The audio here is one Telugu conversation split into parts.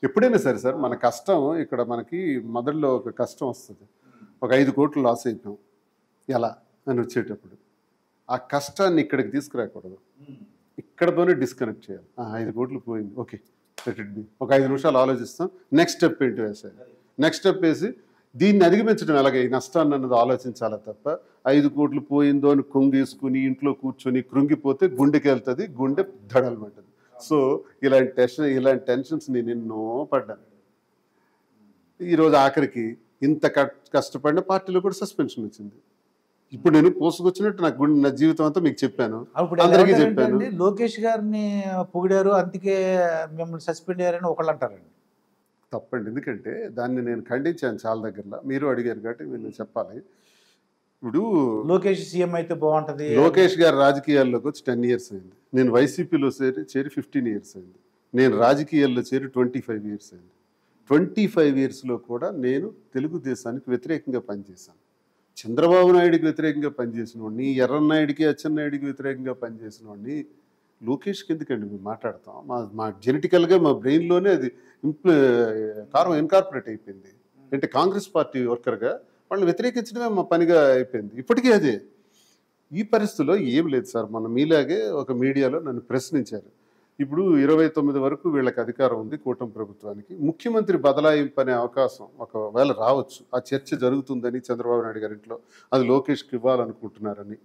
ఎప్పుడైనా సరే సార్ మన కష్టం ఇక్కడ మనకి మొదల్లో ఒక కష్టం వస్తుంది. ఒక 5 కోట్లు లాస్ అయిపోయాం ఎలా అని వచ్చేటప్పుడు ఆ కష్టాన్ని ఇక్కడికి తీసుకురాకూడదు, ఇక్కడతోనే డిస్కనెక్ట్ చేయాలి. 5 కోట్లు పోయింది, ఓకే లెట్ ఇట్ బి. ఒక 5 నిమిషాలు ఆలోచిస్తాం, నెక్స్ట్ స్టెప్ ఏంటి వేసేయాలి. నెక్స్ట్ స్టెప్ వేసి దీన్ని అధిగమించడం ఎలాగే ఈ నష్టాన్ని అన్నది ఆలోచించాలి తప్ప 5 కోట్లు పోయిందో అని కొంగేసుకుని ఇంట్లో కూర్చొని కృంగిపోతే గుండెకి వెళ్తుంది, గుండె దడలమంటుంది. సో ఇలాంటి టెన్షన్స్ నేను ఎన్నో పడ్డాను. ఈరోజు ఆఖరికి ఇంత కష్టపడిన పార్టీలో కూడా సస్పెన్షన్ వచ్చింది. ఇప్పుడు నేను పోసుకొచ్చినట్టు నా జీవితం అంతా మీకు చెప్పాను, అందరికీ చెప్పాను. లోకేష్ గారిని పొగిడారు అందుకే మిమ్మల్ని సస్పెండ్ అయ్యారని ఒకళ్ళు అంటారండి. తప్పండి, ఎందుకంటే దాన్ని నేను ఖండించాను చాలా దగ్గరలో. మీరు అడిగారు కాబట్టి నేను చెప్పాలి. ఇప్పుడు లోకేష్ సీఎం అయితే బాగుంటుంది. లోకేష్ గారు రాజకీయాల్లోకి వచ్చి 10 years అయింది. నేను వైసీపీలో చేరి 15 years అయింది. నేను రాజకీయాల్లో చేరి 25 years అయింది. 25 yearsలో కూడా నేను తెలుగుదేశానికి వ్యతిరేకంగా పనిచేశాను. చంద్రబాబు నాయుడికి వ్యతిరేకంగా పనిచేసిన వాడిని, ఎర్రన్నాయుడికి అచ్చెన్నాయుడికి వ్యతిరేకంగా పనిచేసిన వాడిని లోకేష్కి ఎందుకండి మేము మాట్లాడతాం? మా జెనెటికల్గా మా బ్రెయిన్లోనే అది ఇన్కార్పొరేట్ అయిపోయింది. అంటే కాంగ్రెస్ పార్టీ వర్కర్గా వాళ్ళని వ్యతిరేకించడమే మా పనిగా అయిపోయింది. ఇప్పటికీ అదే. ఈ పరిస్థితుల్లో ఏం లేదు సార్. మన మీలాగే ఒక మీడియాలో నన్ను ప్రశ్నించారు. ఇప్పుడు 29 వరకు వీళ్ళకి అధికారం ఉంది కూటమి ప్రభుత్వానికి. ముఖ్యమంత్రి బదలాయింపు అనే అవకాశం ఒకవేళ రావచ్చు. ఆ చర్చ జరుగుతుందని చంద్రబాబు నాయుడు గారి ఇంట్లో, అది లోకేష్కి ఇవ్వాలనుకుంటున్నారని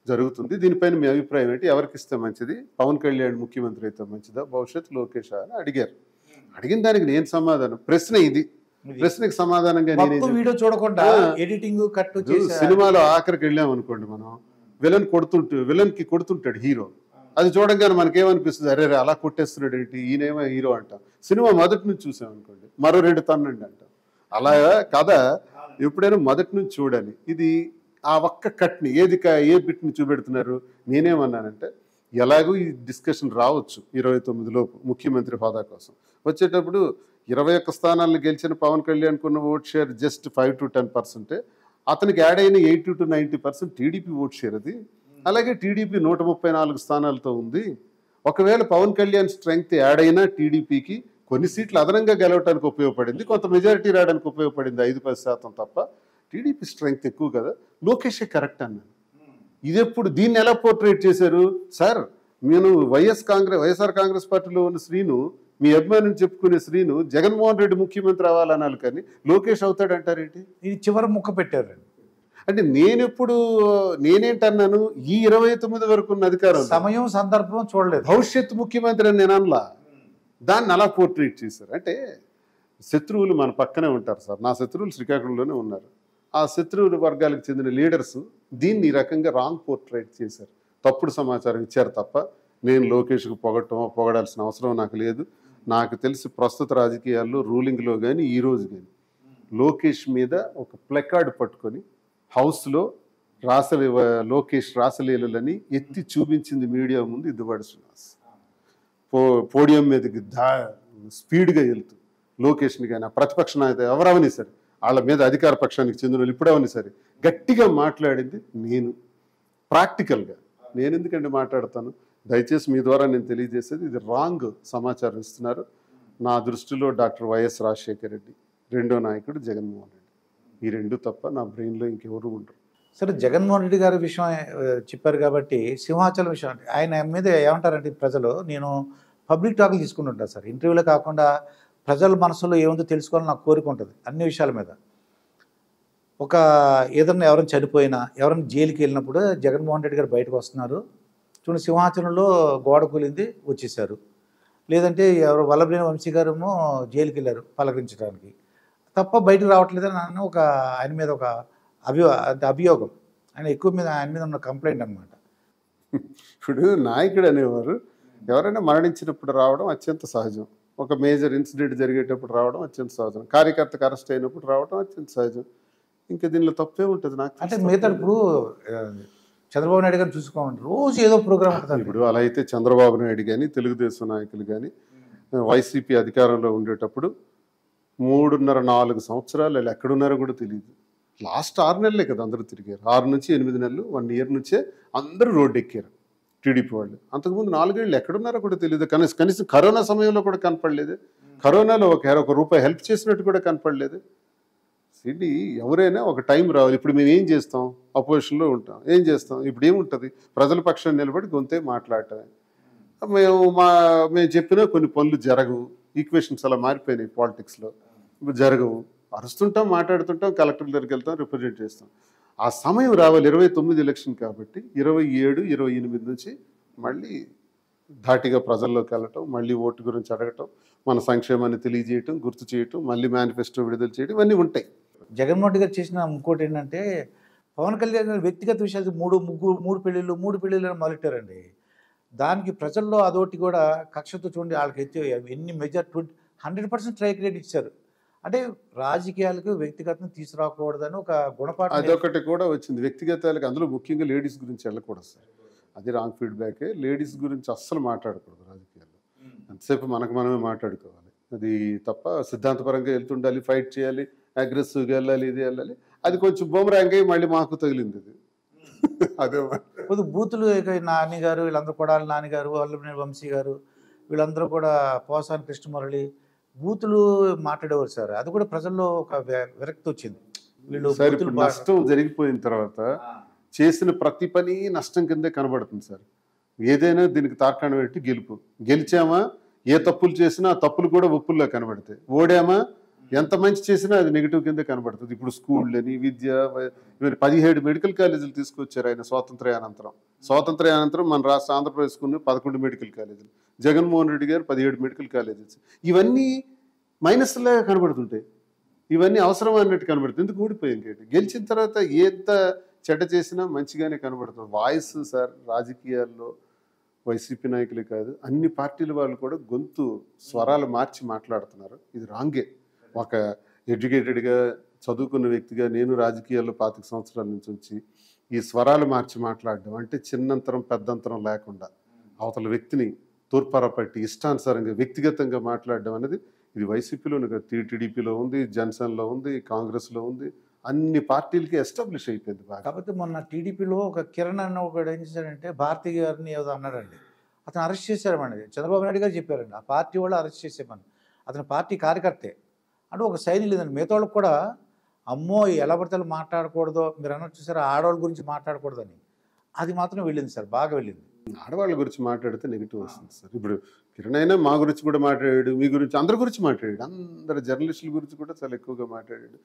జరుగుతుంది. దీనిపైన మీ అభిప్రాయం ఏంటి? ఎవరికి ఇస్తే మంచిది? పవన్ కళ్యాణ్ ముఖ్యమంత్రి అయితే మంచిదా, భవిష్యత్ లోకేష్ అని అడిగారు. అడిగిన దానికి నేను సమాధానం, ప్రశ్న ఇది. ప్రశ్నకి సమాధానంగా నేను వీడియో చూడకుండా ఎడిటింగ్ కట్ సినిమాలో ఆఖరికి వెళ్ళాం అనుకోండి, మనం విలన్కి కొడుతుంటాడు హీరో. అది చూడగానే మనకేమనిపిస్తుంది, అరే అలా కొట్టేస్తున్నాడు ఏంటి, ఈయనేమో హీరో అంటాం. సినిమా మొదటి నుంచి చూసామనుకోండి, మరో 2 తన్నండి అంటాం. అలా కథ ఎప్పుడైనా మొదటి నుంచి చూడాలి. ఇది ఆ ఒక్క కట్ని ఏ బిట్ని చూపెడుతున్నారు? నేనేమన్నానంటే, ఎలాగూ ఈ డిస్కషన్ రావచ్చు 29 లోపు ముఖ్యమంత్రి హోదా కోసం. వచ్చేటప్పుడు 21 స్థానాలను గెలిచిన పవన్ కళ్యాణ్కి ఉన్న ఓట్ షేర్ జస్ట్ 5 to 10%. అతనికి యాడ్ అయిన 80 to 90% టీడీపీ ఓట్ షేర్ అది. అలాగే టీడీపీ 134 స్థానాలతో ఉంది. ఒకవేళ పవన్ కళ్యాణ్ స్ట్రెంగ్త్ యాడ్ అయినా టీడీపీకి కొన్ని సీట్లు అదనంగా గెలవడానికి ఉపయోగపడింది, కొంత మెజారిటీ రావడానికి ఉపయోగపడింది, 5-10% తప్ప. టీడీపీ స్ట్రెంగ్త్ ఎక్కువ కదా, లోకేషే కరెక్ట్ అన్నాను. ఇదెప్పుడు దీన్ని ఎలా పోర్ట్రేట్ చేశారు సార్? నేను వైఎస్ఆర్ కాంగ్రెస్ పార్టీలో ఉన్న శ్రీను, మీ అభిమానం చెప్పుకునే శ్రీను జగన్మోహన్ రెడ్డి ముఖ్యమంత్రి అవ్వాలనాలి, కానీ లోకేష్ అవుతాడంటారేంటి? ఇది చివరి ముక్క పెట్టారండి. అంటే నేనేంటన్నాను, ఈ 29 వరకు ఉన్న అధికారం, సమయం సందర్భం చూడలేదు. భవిష్యత్తు ముఖ్యమంత్రి అని నేను అనలా, దాన్ని అలా పోర్ట్రేట్ చేశారు. అంటే శత్రువులు మన పక్కనే ఉంటారు సార్. నా శత్రువులు శ్రీకాకుళంలోనే ఉన్నారు. ఆ శత్రువుల వర్గాలకు చెందిన లీడర్స్ దీన్ని ఈ రకంగా రాంగ్ పోర్ట్రేట్ చేశారు, తప్పుడు సమాచారం ఇచ్చారు తప్ప నేను లోకేష్కు పొగడాల్సిన అవసరం నాకు లేదు. నాకు తెలిసి ప్రస్తుత రాజకీయాల్లో రూలింగ్లో కానీ ఈరోజు కానీ లోకేష్ మీద ఒక ప్లకార్డ్ పట్టుకొని హౌస్లో లోకేష్ రాసలీలని ఎత్తి చూపించింది మీడియా ముందు ఇదివాడు శ్రీనివాస్. పోడియం మీదకి స్పీడ్గా వెళ్తూ లోకేష్ని కానీ ఆ ప్రతిపక్ష నాయకులు ఎవరవని సరే, వాళ్ళ మీద అధికార పక్షానికి చెందిన వాళ్ళు ఇప్పుడవని సరే గట్టిగా మాట్లాడింది నేను. ప్రాక్టికల్గా నేను ఎందుకంటే మాట్లాడతాను, దయచేసి మీ ద్వారా నేను తెలియజేసేది, ఇది రాంగ్ సమాచారం ఇస్తున్నారు. నా దృష్టిలో డాక్టర్ వైఎస్ రాజశేఖర రెడ్డి, రెండో నాయకుడు జగన్మోహన్ రెడ్డి, ఈ రెండు తప్ప నా బ్రెయిన్లో ఇంకెవరు ఉండరు. సరే, జగన్మోహన్ రెడ్డి గారి విషయం చెప్పారు కాబట్టి సింహాచలం విషయం ఆయన మీద ఏమంటారంటే ప్రజలు, నేను పబ్లిక్ టాక్లు తీసుకుంటుంటాను సార్, ఇంటర్వ్యూలో కాకుండా ప్రజల మనసులో ఏముందో తెలుసుకోవాలని నాకు కోరిక ఉంటుంది అన్ని విషయాల మీద. ఏదన్నా ఎవరైనా చనిపోయినా, ఎవరైనా జైలుకి వెళ్ళినప్పుడు జగన్మోహన్ రెడ్డి గారు బయటకు వస్తున్నారు, చూడండి సింహాచలంలో గోడ కూలింది వచ్చేసారు, లేదంటే ఎవరు వల్లభనేని వంశీ గారేమో జైలుకి వెళ్ళారు పలకరించడానికి తప్ప బయటకు రావట్లేదని ఆయన మీద ఒక అభియోగం, ఆయన మీద ఉన్న కంప్లైంట్ అనమాట. ఇప్పుడు నాయకుడు అనేవారు ఎవరైనా మరణించినప్పుడు రావడం అత్యంత సహజం, ఒక మేజర్ ఇన్సిడెంట్ జరిగేటప్పుడు రావడం అత్యంత సహజం, కార్యకర్తకు అరెస్ట్ అయినప్పుడు రావడం అత్యంత సహజం. ఇంకా దీనిలో తప్పే ఉంటుంది నాకు. అంటే మిగతా ఇప్పుడు చంద్రబాబు నాయుడు గారిని చూసుకోమంటారు, రోజు ఏదో ప్రోగ్రామ్ ఉంటుంది. ఇప్పుడు అలా అయితే చంద్రబాబు నాయుడు కానీ తెలుగుదేశం నాయకులు కానీ వైసీపీ అధికారంలో ఉండేటప్పుడు 3.5-4 సంవత్సరాలు వాళ్ళు ఎక్కడున్నారో కూడా తెలియదు. లాస్ట్ 6 నెలలే కదా అందరూ తిరిగారు, 6 నుంచి 8 నెలలు, 1 year నుంచే అందరూ రోడ్డు ఎక్కారు టీడీపీ వాళ్ళు. అంతకుముందు 4 ఏళ్ళు ఎక్కడున్నారో కూడా తెలియదు, కనీసం కరోనా సమయంలో కూడా కనపడలేదు. కరోనాలో ఒక రూపాయి హెల్ప్ చేసినట్టు కూడా కనపడలేదు. ఇది ఎవరైనా ఒక టైం రావాలి. ఇప్పుడు మేము ఏం చేస్తాం? అపోజిషన్లో ఉంటాం. ఏం చేస్తాం? ఇప్పుడు ఏముంటుంది? ప్రజల పక్షాన్ని నిలబడి గొంతే మాట్లాడటమే. మేము చెప్పినా కొన్ని పనులు జరగవు. ఈక్వేషన్స్ అలా మారిపోయినాయి పాలిటిక్స్లో. ఇప్పుడు జరగవు. అరుస్తుంటాం, మాట్లాడుతుంటాం, కలెక్టర్ దగ్గరికి వెళ్తాం, రిప్రజెంట్ చేస్తాం. ఆ సమయం రావాలి. 29 ఎలక్షన్ కాబట్టి 27, 28 నుంచి మళ్ళీ ధాటిగా ప్రజల్లోకి వెళ్ళటం, మళ్ళీ ఓటు గురించి అడగటం, మన సంక్షేమాన్ని తెలియజేయటం, గుర్తు చేయటం, మళ్ళీ మేనిఫెస్టో విడుదల చేయడం, ఇవన్నీ ఉంటాయి. జగన్మోహన్ రెడ్డి గారు చేసిన ఇంకోటి ఏంటంటే పవన్ కళ్యాణ్ గారు వ్యక్తిగత విషయాలు మూడు పెళ్ళిళ్ళు అని మొదలెట్టారండి. దానికి ప్రజల్లో అదొకటి కూడా కక్షతో చూడండి వాళ్ళకి ఎన్ని మెజార్ 100% స్ట్రైక్ రేట్ ఇచ్చారు. అంటే రాజకీయాలకు వ్యక్తిగతం తీసుకురాకూడదని ఒక గుణపాఠం. అదొకటి కూడా వచ్చింది వ్యక్తిగతాలకు. అందులో ముఖ్యంగా లేడీస్ గురించి వెళ్ళకూడదు సార్. అది రాంగ్ ఫీడ్బ్యాకే. లేడీస్ గురించి అస్సలు మాట్లాడకూడదు రాజకీయాల్లో. అంతసేపు మనమే మాట్లాడుకోవాలి. అది తప్ప సిద్ధాంతపరంగా వెళ్తుండాలి, ఫైట్ చేయాలి, అగ్రెసివ్గా వెళ్ళాలి, ఇది వెళ్ళాలి. అది కొంచెం బూమరాంగ్ అయ్యి మళ్ళీ మాకు తగిలింది అది. అదే కొద్ది బూతులు నాని గారు వీళ్ళందరూ కూడా నాని గారు, వల్లభనేని వంశీ గారు వీళ్ళందరూ కూడా పోసాని కృష్ణమురళి బూతులు మాట్లాడేవారు సార్. అది కూడా ప్రజల్లో ఒక విరక్తి వచ్చింది. వీళ్ళు సార్ ఇప్పుడు నష్టం జరిగిపోయిన తర్వాత చేసిన ప్రతి పని నష్టం కిందే కనబడుతుంది సార్. ఏదైనా దీనికి తార్కాణం పెట్టి గెలిచామా, ఏ తప్పులు చేసినా ఆ తప్పులు కూడా ఒప్పుల్లో కనబడతాయి. ఓడామా, ఎంత మంచి చేసినా అది నెగిటివ్ కిందే కనబడుతుంది. ఇప్పుడు స్కూళ్ళని, విద్య, 17 మెడికల్ కాలేజీలు తీసుకొచ్చారు ఆయన స్వాతంత్ర్యానంతరం మన రాష్ట్ర ఆంధ్రప్రదేశ్కున్న 11 మెడికల్ కాలేజీలు. జగన్మోహన్ రెడ్డి గారు 17 మెడికల్ కాలేజెస్. ఇవన్నీ మైనస్లాగా కనబడుతుంటాయి. ఇవన్నీ అవసరం అన్నట్టు కనబడుతుంది. ఎందుకు ఊడిపోయింది? గెలిచిన తర్వాత ఎంత చెడ్డ చేసినా మంచిగానే కనబడుతుంది. వాయిస్ సార్ రాజకీయాల్లో వైసీపీ నాయకులే కాదు, అన్ని పార్టీల వాళ్ళు కూడా గొంతు స్వరాలు మార్చి మాట్లాడుతున్నారు. ఇది రాంగే. ఒక ఎడ్యుకేటెడ్గా చదువుకున్న వ్యక్తిగా నేను రాజకీయాల్లో 25 సంవత్సరాల నుంచి వచ్చి ఈ స్వరాలు మార్చి మాట్లాడడం అంటే చిన్నంతరం పెద్దంతరం లేకుండా అవతల వ్యక్తిని తూర్పారపట్టి ఇష్టానుసారంగా వ్యక్తిగతంగా మాట్లాడడం అనేది ఇది వైసీపీలోనే కాదు, టీడీపీలో ఉంది, జనసేనలో ఉంది, కాంగ్రెస్లో ఉంది, అన్ని పార్టీలకి ఎస్టాబ్లిష్ అయిపోయింది బాగా. కాకపోతే మొన్న టీడీపీలో ఒక కిరణ్ అన్న ఒకడు ఏం చేశాడంటే భారతి గారిని ఏదో అన్నాడండి. అతను అరెస్ట్ చేశారమండి. చంద్రబాబు నాయుడు గారు చెప్పారండి ఆ పార్టీ వాళ్ళు అరెస్ట్ చేసేమని. అతని పార్టీ కార్యకర్తే అంటే ఒక శైలి లేదండి. మిగతా వాళ్ళకి కూడా అమ్మో ఎలా పడితే మాట్లాడకూడదు, మీరు అన్నట్టు చూసారా ఆడవాళ్ళ గురించి మాట్లాడకూడదని, అది మాత్రం వెళ్ళింది సార్, బాగా వెళ్ళింది. ఆడవాళ్ళ గురించి మాట్లాడితే నెగిటివ్ వస్తుంది సార్. ఇప్పుడు కిరణ్ అయినా మా గురించి కూడా మాట్లాడాడు, మీ గురించి, అందరి గురించి మాట్లాడాడు, అందరు జర్నలిస్టుల గురించి కూడా చాలా ఎక్కువగా మాట్లాడాడు.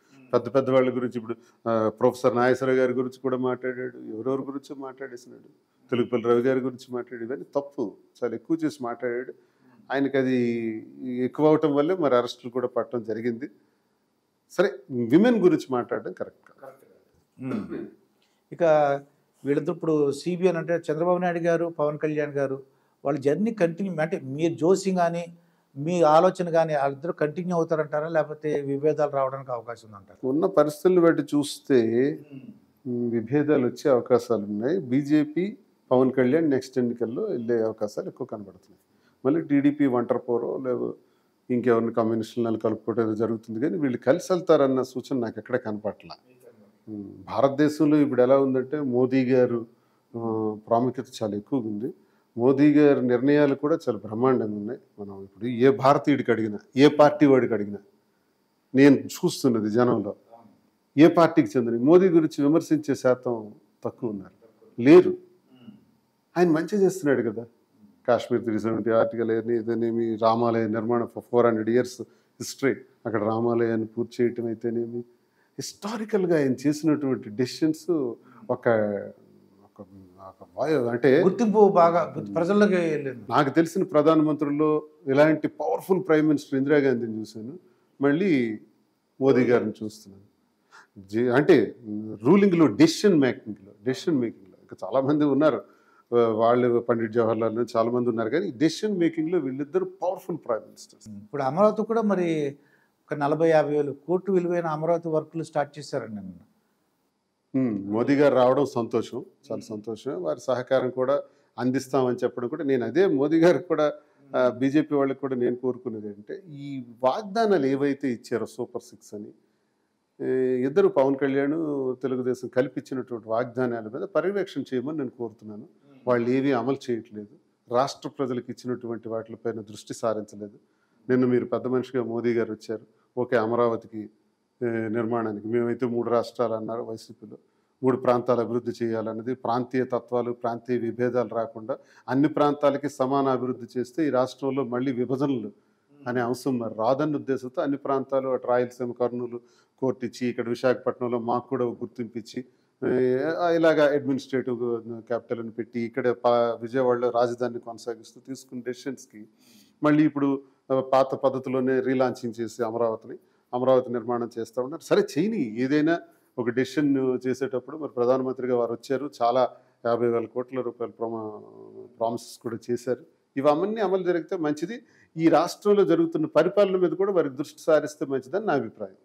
పెద్ద వాళ్ళ గురించి ఇప్పుడు ప్రొఫెసర్ నాగేశ్వర గారి గురించి కూడా మాట్లాడాడు, ఎవరెవరి గురించో మాట్లాడేసినాడు, తెలుగుపల్లి రవి గారి గురించి మాట్లాడాడు. ఇవన్నీ తప్పు, చాలా ఎక్కువ చేసి మాట్లాడాడు. ఆయనకి అది ఎక్కువ అవటం వల్లే మరి అరెస్టులు కూడా పట్టడం జరిగింది. సరే, విమెన్ గురించి మాట్లాడడం కరెక్ట్ కాదు. ఇక వీళ్ళిద్దరు ఇప్పుడు సిబిఎన్ అంటే చంద్రబాబు నాయుడు గారు, పవన్ కళ్యాణ్ గారు వాళ్ళ జర్నీ కంటిన్యూ అంటే మీరు జోసి కానీ మీ ఆలోచన కానీ వాళ్ళిద్దరు కంటిన్యూ అవుతారంటారా, లేకపోతే విభేదాలు రావడానికి అవకాశం ఉందంటారా? ఉన్న పరిస్థితులను బట్టి చూస్తే విభేదాలు వచ్చే అవకాశాలు ఉన్నాయి. బీజేపీ పవన్ కళ్యాణ్ నెక్స్ట్ ఎన్నికల్లో వెళ్ళే అవకాశాలు ఎక్కువ కనబడుతున్నాయి. మళ్ళీ టీడీపీ ఒంటరి పోరో లేవు ఇంకెవరిని కమ్యూనిస్టులను కలుపుకోవడం ఏదో జరుగుతుంది, కానీ వీళ్ళు కలిసి వెళ్తారన్న సూచన నాకు ఎక్కడ కనపట్లా. భారతదేశంలో ఇప్పుడు ఎలా ఉందంటే మోదీ గారు ప్రాముఖ్యత చాలా ఎక్కువగా ఉంది. మోదీ గారి నిర్ణయాలు కూడా చాలా బ్రహ్మాండంగా ఉన్నాయి. మనం ఇప్పుడు ఏ భారతీయుడికి అడిగినా, ఏ పార్టీ వాడికి అడిగినా, నేను చూస్తున్నది జనంలో ఏ పార్టీకి చెందిన మోదీ గురించి విమర్శించే శాతం తక్కువ ఉన్నారు, లేరు. ఆయన మంచి చేస్తున్నాడు కదా. కాశ్మీర్ 370 ఆర్టికల్ ఏదైతేనేమి, రామాలయ నిర్మాణం 400 years హిస్టరీ, అక్కడ రామాలయాన్ని పూర్తి చేయటం అయితేనేమి, హిస్టారికల్గా ఆయన చేసినటువంటి డెసిషన్స్ ఒక అంటే గుర్తింపు బాగా ప్రజల్లోకి వెళ్ళింది. నాకు తెలిసిన ప్రధానమంత్రుల్లో ఇలాంటి పవర్ఫుల్ ప్రైమ్ మినిస్టర్ ఇందిరాగాంధీని చూశాను, మళ్ళీ మోదీ గారిని చూస్తున్నాను. అంటే రూలింగ్లో డెసిషన్ మేకింగ్లో ఇంకా చాలామంది ఉన్నారు, వాళ్ళు పండిట్ జవహర్లాల్ చాలామంది ఉన్నారు, కానీ డెసిషన్ మేకింగ్లో వీళ్ళిద్దరు పవర్ఫుల్ ప్రైమ్ మినిస్టర్స్. ఇప్పుడు అమరావతి కూడా మరి ఒక 40-50 వేలు కోట్లు విలువైన అమరావతి వర్కులు స్టార్ట్ చేశారండి నిన్న. మోదీ గారు రావడం సంతోషం, చాలా సంతోషం. వారి సహకారం కూడా అందిస్తామని చెప్పడం కూడా నేను అదే మోదీ గారికి కూడా బీజేపీ వాళ్ళకి కూడా నేను కోరుకునేది అంటే ఈ వాగ్దానాలు ఏవైతే ఇచ్చారో సూపర్ 6 అని ఇద్దరు పవన్ కళ్యాణ్ తెలుగుదేశం కల్పించినటువంటి వాగ్దానాల మీద పర్యవేక్షణ చేయమని నేను కోరుతున్నాను. వాళ్ళు ఏవి అమలు చేయట్లేదు, రాష్ట్ర ప్రజలకు ఇచ్చినటువంటి వాటిపైన దృష్టి సారించలేదు. నిన్న మీరు పెద్ద మనిషిగా మోదీ గారు వచ్చారు. ఓకే, అమరావతికి నిర్మాణానికి మేమైతే 3 రాష్ట్రాలు అన్నారు వైసీపీలో. 3 ప్రాంతాలు అభివృద్ధి చేయాలన్నది, ప్రాంతీయ తత్వాలు, ప్రాంతీయ విభేదాలు రాకుండా అన్ని ప్రాంతాలకి సమాన అభివృద్ధి చేస్తే ఈ రాష్ట్రంలో మళ్ళీ విభజనలు అనే అంశం మరి రాదన్న ఉద్దేశంతో అన్ని ప్రాంతాలు, అటు రాయలసీమ, కర్నూలు కోర్టు ఇచ్చి, ఇక్కడ విశాఖపట్నంలో మాకు కూడా ఒక గుర్తింపు ఇచ్చి, ఇలాగా అడ్మినిస్ట్రేటివ్ క్యాపిటల్ అని పెట్టి ఇక్కడ విజయవాడలో రాజధానిని కొనసాగిస్తూ తీసుకున్న డెసిషన్స్కి మళ్ళీ ఇప్పుడు పాత పద్ధతిలోనే రీలాంచింగ్ చేసి అమరావతి నిర్మాణం చేస్తూ ఉన్నారు. సరే చేయని, ఏదైనా ఒక డెసిషన్ చేసేటప్పుడు మరి ప్రధానమంత్రిగా వారు వచ్చారు, చాలా 50,000 కోట్ల రూపాయల ప్రామిసెస్ కూడా చేశారు. ఇవన్నీ అమలు జరిగితే మంచిది. ఈ రాష్ట్రంలో జరుగుతున్న పరిపాలన మీద కూడా వారికి దృష్టి సారిస్తే మంచిదని నా అభిప్రాయం.